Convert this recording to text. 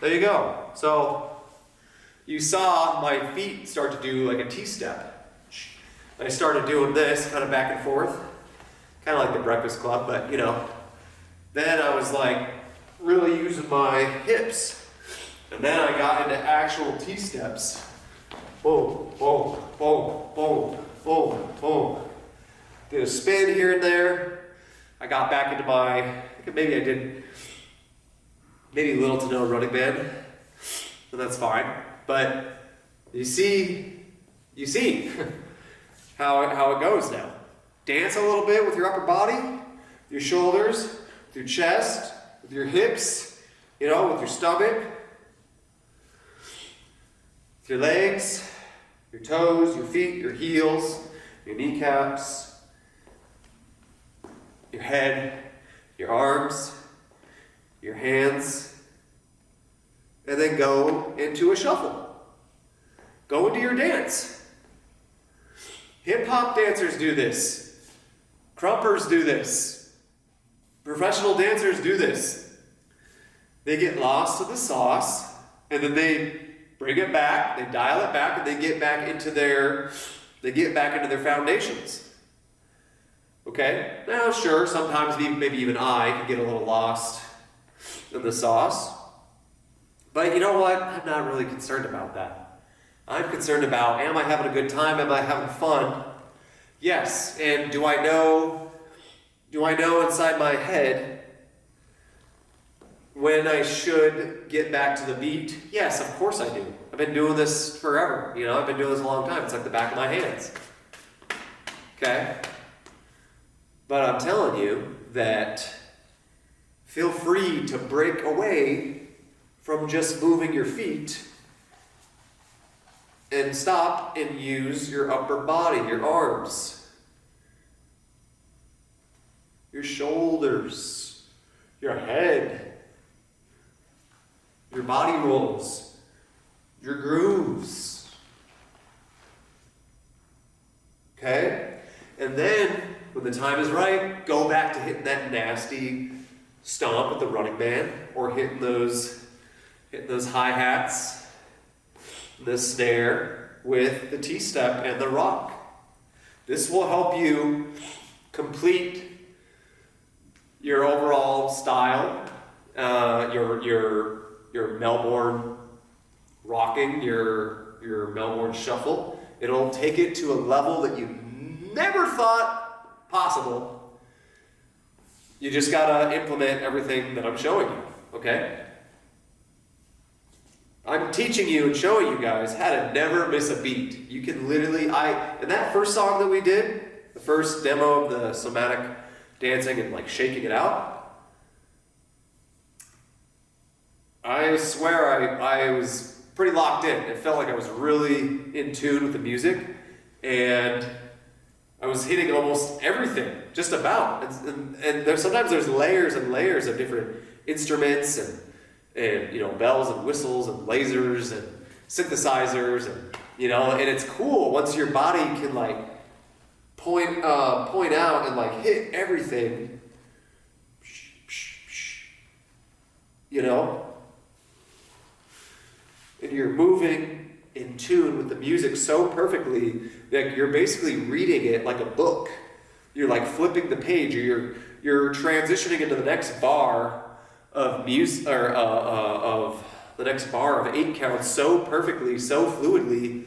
there you go. So you saw my feet start to do like a T-step. I started doing this kind of back and forth, kind of like the Breakfast Club, but you know. Then I was like really using my hips. And then I got into actual T-steps. Boom, boom, boom, boom, boom, boom. Did a spin here and there. I got back into my, maybe I did maybe little to no running man, but that's fine. But you see how it goes now. Dance a little bit with your upper body, your shoulders, with your chest, with your hips, you know, with your stomach, with your legs, your toes, your feet, your heels, your kneecaps, your head, your arms, your hands, and then go into a shuffle. Go into your dance. Hip-hop dancers do this. Crumpers do this. Professional dancers do this. They get lost in the sauce, and then they bring it back, they dial it back, and they get back into their foundations. Okay? Now, sure, sometimes maybe even I can get a little lost in the sauce. But you know what? I'm not really concerned about that. I'm concerned about, am I having a good time? Am I having fun? Yes. And do I know inside my head when I should get back to the beat? Yes, of course I do. I've been doing this forever. You know, I've been doing this a long time. It's like the back of my hands. Okay? But I'm telling you that feel free to break away from just moving your feet and stop and use your upper body, your arms, your shoulders, your head, your body rolls, your grooves. Okay? And then, when the time is right, go back to hitting that nasty stomp with the running man, or hitting those hi-hats, the snare with the T-step and the rock. This will help you complete your overall style, your Melbourne rocking, your Melbourne shuffle. It'll take it to a level that you never thought possible. You just gotta implement everything that I'm showing you, okay? I'm teaching you and showing you guys how to never miss a beat. You can literally, in that first song that we did, the first demo of the somatic dancing and like shaking it out, I swear I was pretty locked in. It felt like I was really in tune with the music, and I was hitting almost everything, just about. And sometimes there's layers and layers of different instruments and you know, bells and whistles and lasers and synthesizers, and you know, and it's cool once your body can like point out and like hit everything, you know, and you're moving in tune with the music so perfectly that you're basically reading it like a book. You're like flipping the page, or you're transitioning into the next bar of music, or of the next bar of 8 counts so perfectly, so fluidly,